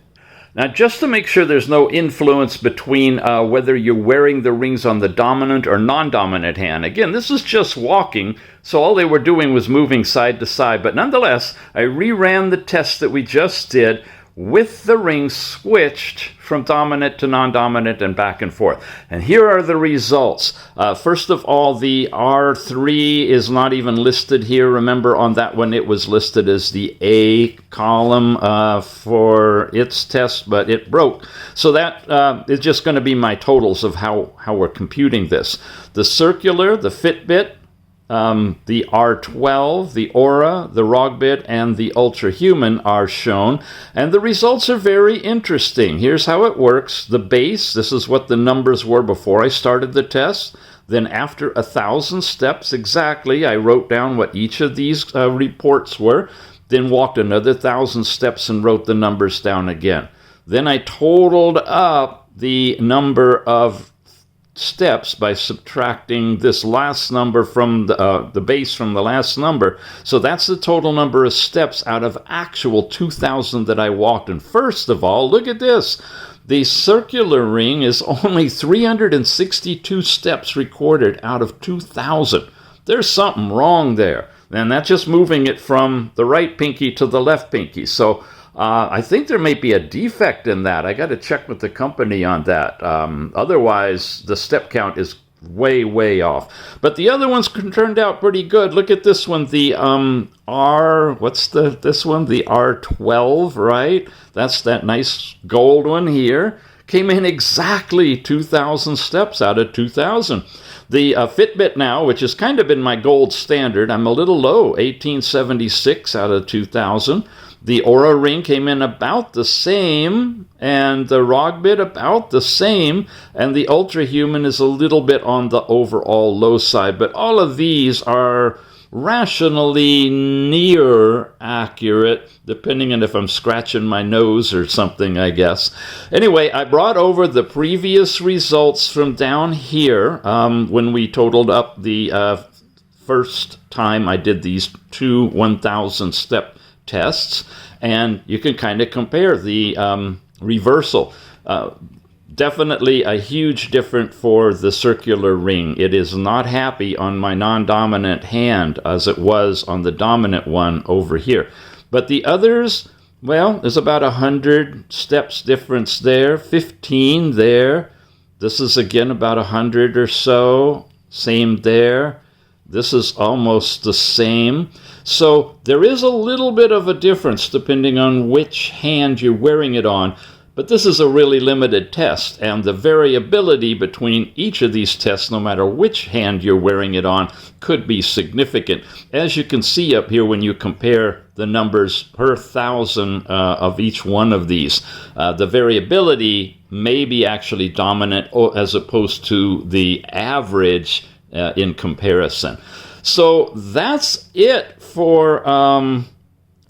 Now, just to make sure there's no influence between whether you're wearing the rings on the dominant or non-dominant hand. Again, this is just walking, so all they were doing was moving side to side. But nonetheless, I reran the test that we just did with the rings switched from dominant to non-dominant and back and forth. And here are the results. First of all, the R3 is not even listed here. Remember, on that one, it was listed as the A column for its test, but it broke. So that is just going to be my totals of how we're computing this. The circular, the Fitbit, the R12, the OURA, the ROGBID, and the ultrahuman are shown, and the results are very interesting. Here's how it works. The base, this is what the numbers were before I started the test. Then after 1,000 steps exactly, I wrote down what each of these reports were, then walked another 1,000 steps and wrote the numbers down again. Then I totaled up the number of steps by subtracting this last number from the base from the last number. So that's the total number of steps out of actual 2,000 that I walked. And first of all, look at this. The circular ring is only 362 steps recorded out of 2,000. There's something wrong there. And that's just moving it from the right pinky to the left pinky. So I think there may be a defect in that. I got to check with the company on that. Otherwise, the step count is way, way off. But the other ones turned out pretty good. Look at this one, the this one? The R12, right? That's that nice gold one here. Came in exactly 2,000 steps out of 2,000. The Fitbit now, which has kind of been my gold standard, I'm a little low, 1876 out of 2,000. The OURA Ring came in about the same, and the ROGBID about the same, and the ultrahuman is a little bit on the overall low side. But all of these are rationally near accurate, depending on if I'm scratching my nose or something, I guess. Anyway, I brought over the previous results from down here when we totaled up the first time I did these two 1,000 step tests, and you can kind of compare the reversal. Definitely a huge difference for the circular ring. It is not happy on my non-dominant hand as it was on the dominant one over here. But the others, well, there's about 100 steps difference there, 15 there. This is again about 100 or so, same there. This is almost the same. So there is a little bit of a difference depending on which hand you're wearing it on. But this is a really limited test, and the variability between each of these tests, no matter which hand you're wearing it on, could be significant. As you can see up here when you compare the numbers per 1,000 of each one of these, the variability may be actually dominant as opposed to the average in comparison. So that's it for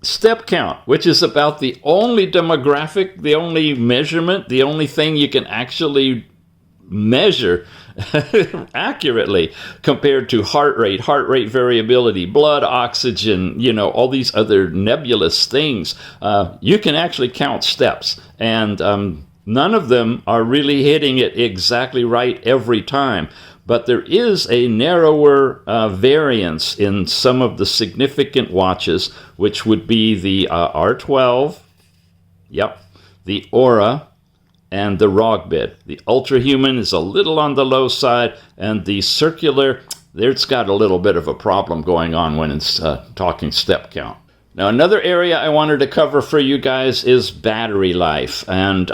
step count, which is about the only demographic, the only measurement, the only thing you can actually measure accurately compared to heart rate variability, blood oxygen, all these other nebulous things. You can actually count steps, and none of them are really hitting it exactly right every time. But there is a narrower variance in some of the significant watches, which would be the R12, the OURA, and the ROGBID. The ULTRAHUMAN is a little on the low side, and the circular, it's got a little bit of a problem going on when it's talking step count. Now, another area I wanted to cover for you guys is battery life. And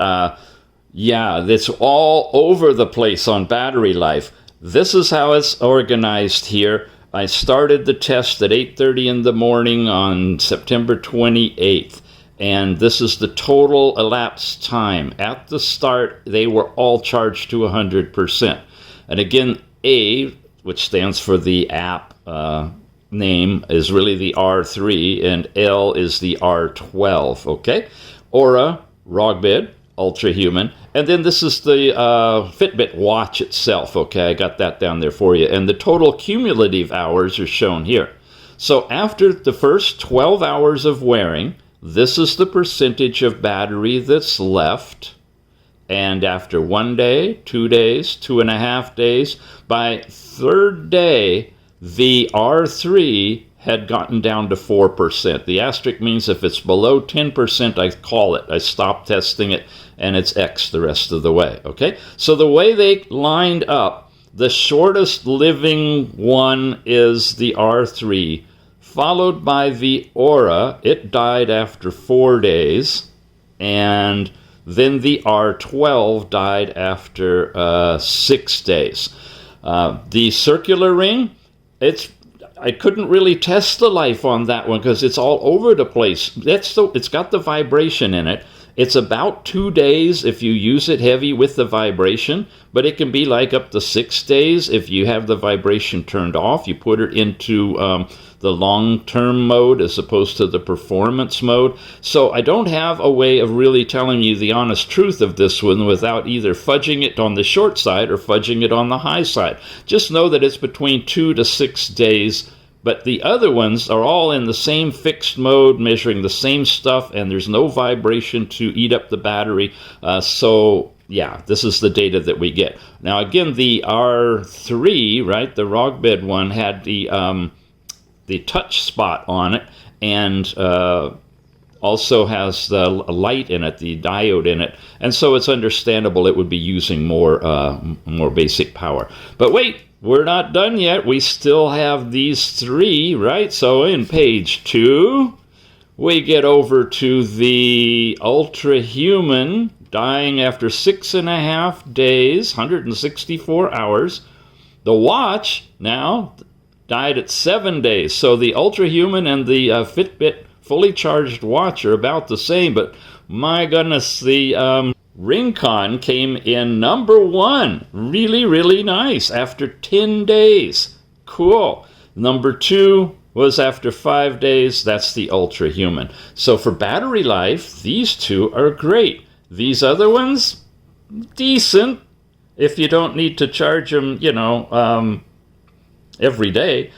that's all over the place on battery life. This is how it's organized here. I started the test at 8:30 in the morning on September 28th. And this is the total elapsed time. At the start, they were all charged to 100%. And again, A, which stands for the app name, is really the R3, and L is the R12, okay? OURA, ROGBID, ULTRAHUMAN, and then this is the Fitbit watch itself, okay? I got that down there for you. And the total cumulative hours are shown here. So after the first 12 hours of wearing, this is the percentage of battery that's left. And after 1 day, 2 days, 2.5 days, by third day, the R3 had gotten down to 4%. The asterisk means if it's below 10%, I call it. I stop testing it, and it's X the rest of the way, okay? So the way they lined up, the shortest living one is the R3, followed by the OURA. It died after 4 days, and then the R12 died after 6 days. The circular ring, I couldn't really test the life on that one because it's all over the place. It's got the vibration in it. It's about 2 days if you use it heavy with the vibration, but it can be like up to 6 days if you have the vibration turned off. You put it into the long-term mode as opposed to the performance mode. So I don't have a way of really telling you the honest truth of this one without either fudging it on the short side or fudging it on the high side. Just know that it's between 2 to 6 days. But the other ones are all in the same fixed mode, measuring the same stuff, and there's no vibration to eat up the battery. This is the data that we get. Now, again, the R3, right, the ROGBID one, had the touch spot on it, and also has the light in it, the diode in it, and so it's understandable it would be using more basic power. But wait, we're not done yet. We still have these three, right? So in page 2, we get over to the ULTRAHUMAN dying after 6.5 days, 164 hours. The watch now died at 7 days. So the ULTRAHUMAN and the Fitbit fully charged watch are about the same, but my goodness, the Ringcon came in number 1. Really, really nice after 10 days. Cool. Number 2 was after 5 days. That's the ULTRAHUMAN. So for battery life, these two are great. These other ones, decent if you don't need to charge them, every day.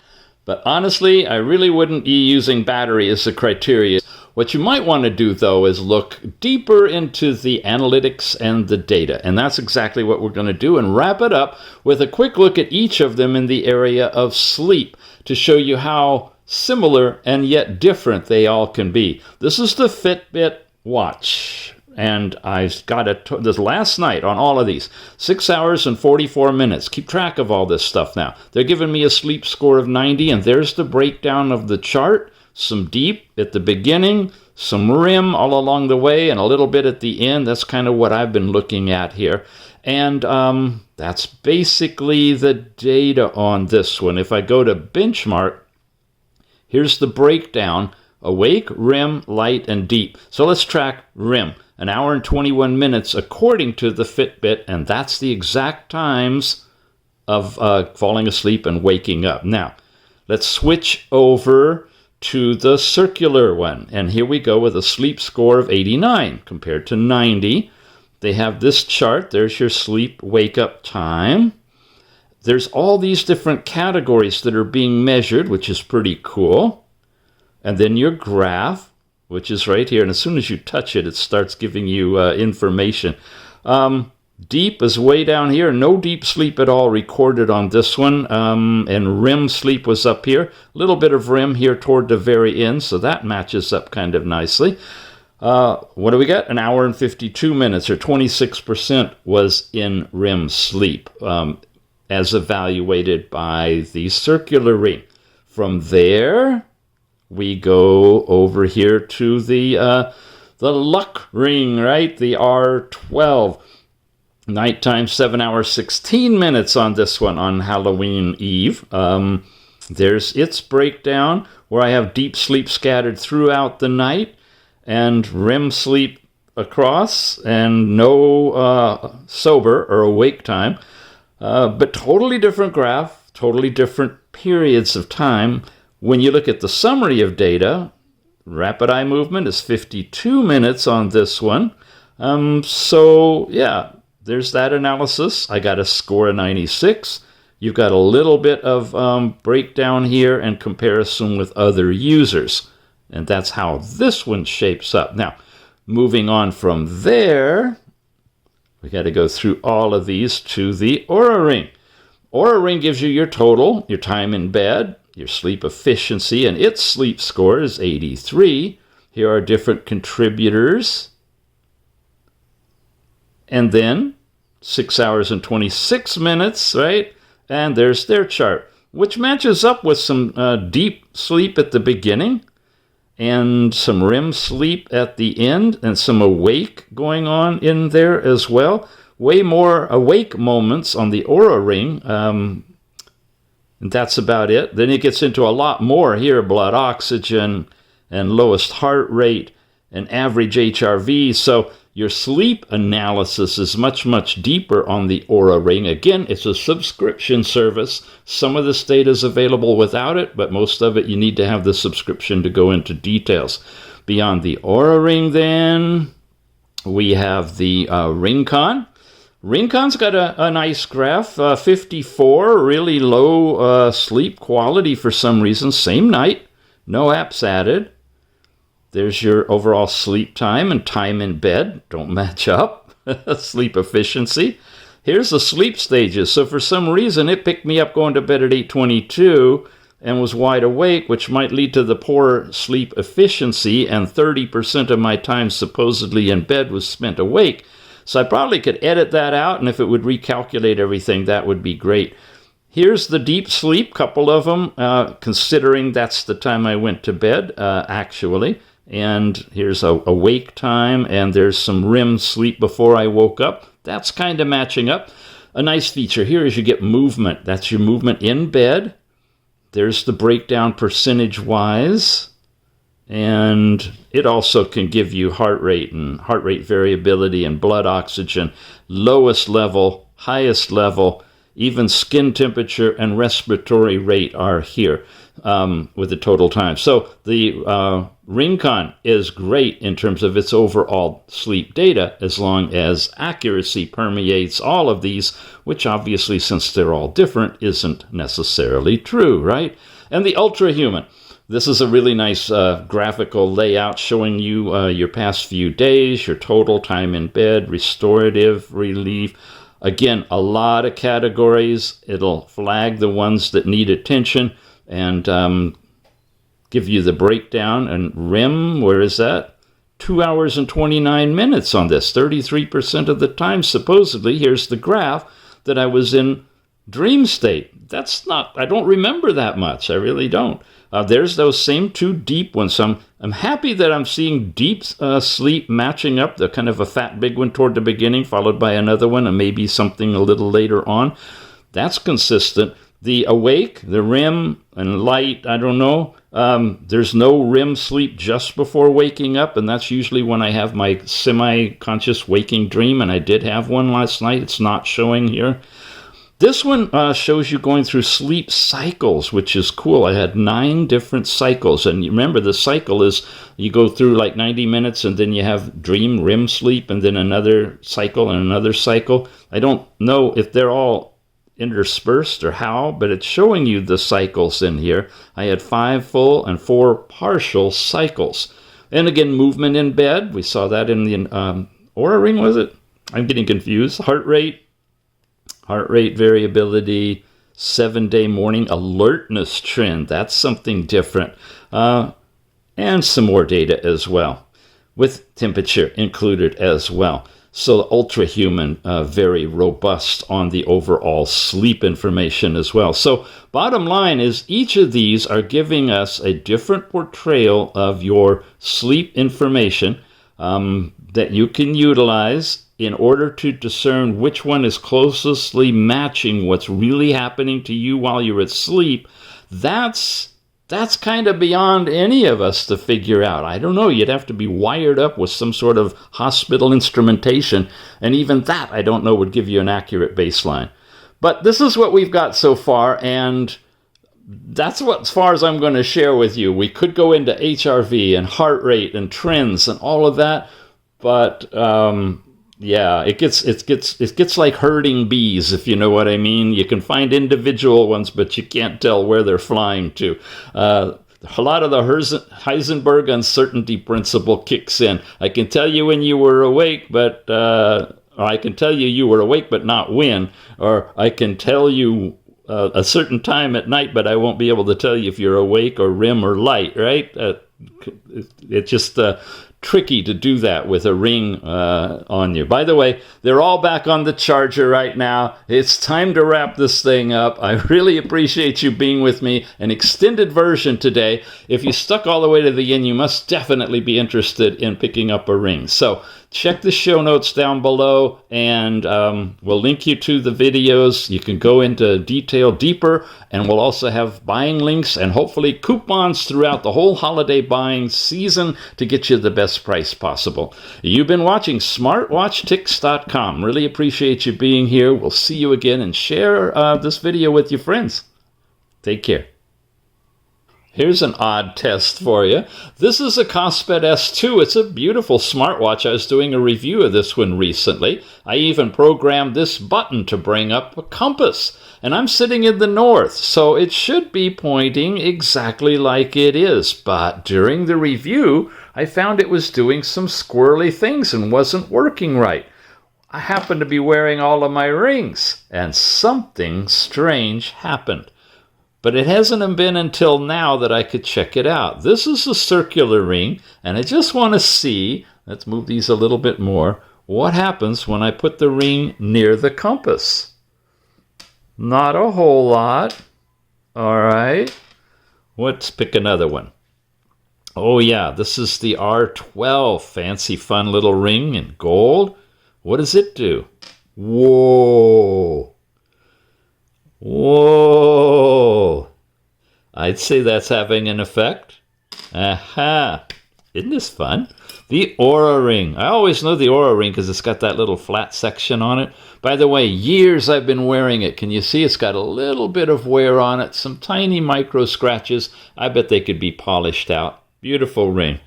But honestly, I really wouldn't be using battery as the criteria. What you might want to do, though, is look deeper into the analytics and the data. And that's exactly what we're going to do, and wrap it up with a quick look at each of them in the area of sleep to show you how similar and yet different they all can be. This is the Fitbit watch. And I got this last night on all of these. 6 hours and 44 minutes. Keep track of all this stuff now. They're giving me a sleep score of 90, and there's the breakdown of the chart. Some deep at the beginning, some REM all along the way, and a little bit at the end. That's kind of what I've been looking at here. And that's basically the data on this one. If I go to benchmark, here's the breakdown. Awake, REM, light, and deep. So let's track REM. 1 hour and 21 minutes according to the Fitbit, and that's the exact times of falling asleep and waking up. Now, let's switch over to the circular one, and here we go with a sleep score of 89 compared to 90. they have this chart. There's your sleep wake-up time. There's all these different categories that are being measured, which is pretty cool. And then your graph, which is right here. And as soon as you touch it, it starts giving you information. Deep is way down here. No deep sleep at all recorded on this one. And REM sleep was up here. A little bit of REM here toward the very end, so that matches up kind of nicely. What do we got? An hour and 52 minutes, or 26% was in REM sleep, as evaluated by the circular ring. From there, we go over here to the luck ring, right? The R12. Nighttime, 7 hours, 16 minutes on this one on Halloween Eve. There's its breakdown, where I have deep sleep scattered throughout the night and REM sleep across, and no sober or awake time. But totally different graph, totally different periods of time. When you look at the summary of data, rapid eye movement is 52 minutes on this one. So, yeah, there's that analysis. I got a score of 96. You've got a little bit of breakdown here and comparison with other users. And that's how this one shapes up. Now, moving on from there, we got to go through all of these to the OURA Ring. OURA Ring gives you your total, your time in bed, your sleep efficiency, and its sleep score is 83. Here are different contributors. And then 6 hours and 26 minutes, right? And there's their chart, which matches up with some deep sleep at the beginning and some REM sleep at the end and some awake going on in there as well. Way more awake moments on the OURA Ring. And that's about it. Then it gets into a lot more here: blood oxygen and lowest heart rate and average HRV. So your sleep analysis is much, much deeper on the OURA Ring. Again, it's a subscription service. Some of this data is available without it, but most of it you need to have the subscription to go into details. Beyond the OURA Ring, then, we have the Ringcon. Ringcon's got a nice graph, 54, really low sleep quality for some reason. Same night, no apps added. There's your overall sleep time and time in bed. Don't match up. Sleep efficiency. Here's the sleep stages. So for some reason, it picked me up going to bed at 8:22 and was wide awake, which might lead to the poor sleep efficiency, and 30% of my time supposedly in bed was spent awake. So I probably could edit that out, and if it would recalculate everything, that would be great. Here's the deep sleep, couple of them, considering that's the time I went to bed, actually. And here's a awake time, and there's some REM sleep before I woke up. That's kind of matching up. A nice feature here is you get movement. That's your movement in bed. There's the breakdown percentage-wise. And it also can give you heart rate and heart rate variability and blood oxygen, lowest level, highest level, even skin temperature and respiratory rate are here with the total time. So the Ringcon is great in terms of its overall sleep data, as long as accuracy permeates all of these, which obviously, since they're all different, isn't necessarily true, right? And the ULTRAHUMAN. This is a really nice graphical layout showing you your past few days, your total time in bed, restorative, relief. Again, a lot of categories. It'll flag the ones that need attention and give you the breakdown. And REM, where is that? 2 hours and 29 minutes on this, 33% of the time, supposedly. Here's the graph that I was in dream state. That's not, I don't remember that much. I really don't. There's those same two deep ones. So I'm happy that I'm seeing deep sleep matching up, the kind of a fat big one toward the beginning, followed by another one, and maybe something a little later on. That's consistent. The awake, the REM, and light, I don't know. There's no REM sleep just before waking up, and that's usually when I have my semi-conscious waking dream, and I did have one last night. It's not showing here. This one shows you going through sleep cycles, which is cool. I had 9 different cycles. And you remember, the cycle is you go through like 90 minutes and then you have dream, REM sleep, and then another cycle and another cycle. I don't know if they're all interspersed or how, but it's showing you the cycles in here. I had 5 full and 4 partial cycles. And again, movement in bed. We saw that in the OURA ring, was it? I'm getting confused. Heart rate variability, 7-day morning alertness trend. That's something different. And some more data as well, with temperature included as well. So ULTRAHUMAN, very robust on the overall sleep information as well. So bottom line is, each of these are giving us a different portrayal of your sleep information that you can utilize in order to discern which one is closely matching what's really happening to you while you're asleep. That's kind of beyond any of us to figure out. I don't know, you'd have to be wired up with some sort of hospital instrumentation, and even that, I don't know, would give you an accurate baseline. But this is what we've got so far, and that's what, as far as I'm going to share with you. We could go into HRV and heart rate and trends and all of that, but yeah, it gets like herding bees, if you know what I mean. You can find individual ones, but you can't tell where they're flying to. A lot of the Heisenberg uncertainty principle kicks in. I can tell you when you were awake, but or I can tell you were awake, but not when. Or I can tell you a certain time at night, but I won't be able to tell you if you're awake or REM or light, right? It's just tricky to do that with a ring on you. By the way, they're all back on the charger right now. It's time to wrap this thing up. I really appreciate you being with me. An extended version today. If you stuck all the way to the end, you must definitely be interested in picking up a ring. So check the show notes down below, and we'll link you to the videos. You can go into detail deeper, and we'll also have buying links and hopefully coupons throughout the whole holiday buying season to get you the best price possible. You've been watching SmartWatchTicks.com. Really appreciate you being here. We'll see you again, and share this video with your friends. Take care. Here's an odd test for you. This is a COSPET S2. It's a beautiful smartwatch. I was doing a review of this one recently. I even programmed this button to bring up a compass. And I'm sitting in the north, so it should be pointing exactly like it is. But during the review, I found it was doing some squirrely things and wasn't working right. I happened to be wearing all of my rings, and something strange happened. But it hasn't been until now that I could check it out. This is a circular ring, and I just want to see, let's move these a little bit more, what happens when I put the ring near the compass. Not a whole lot. All right. Let's pick another one. Oh yeah, this is the R12. Fancy fun little ring in gold. What does it do? Whoa. Whoa! I'd say that's having an effect. Aha! Isn't this fun? The OURA ring. I always know the OURA ring because it's got that little flat section on it. By the way, years I've been wearing it. Can you see it's got a little bit of wear on it? Some tiny micro scratches. I bet they could be polished out. Beautiful ring.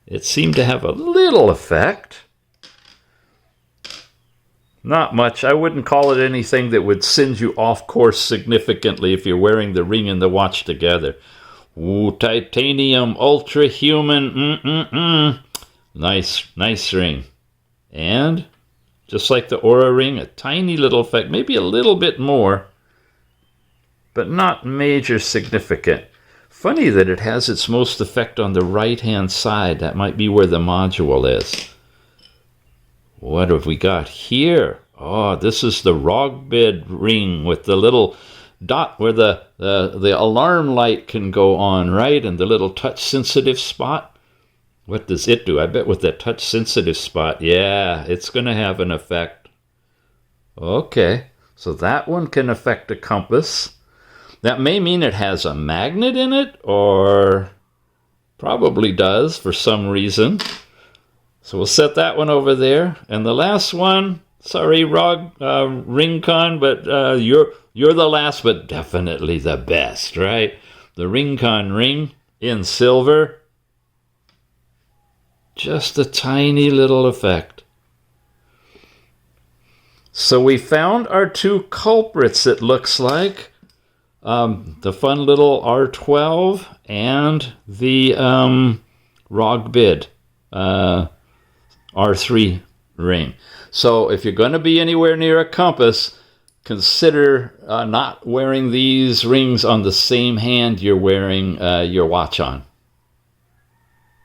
It seemed to have a little effect. Not much. I wouldn't call it anything that would send you off course significantly if you're wearing the ring and the watch together. Ooh, titanium, ULTRAHUMAN. Nice ring. And just like the OURA ring, a tiny little effect, maybe a little bit more, but not major significant. Funny that it has its most effect on the right-hand side. That might be where the module is. What have we got here? Oh, this is the ROGBID ring with the little dot where the alarm light can go on, right? And the little touch-sensitive spot. What does it do? I bet with that touch-sensitive spot, yeah, it's going to have an effect. Okay, so that one can affect a compass. That may mean it has a magnet in it, or probably does for some reason. So we'll set that one over there. And the last one, Sorry, Ringcon, but you're the last, but definitely the best, right? The Ringcon ring in silver. Just a tiny little effect. So we found our two culprits, it looks like. The fun little R12 and the ROGBID R3 ring. So if you're going to be anywhere near a compass, consider not wearing these rings on the same hand you're wearing your watch on.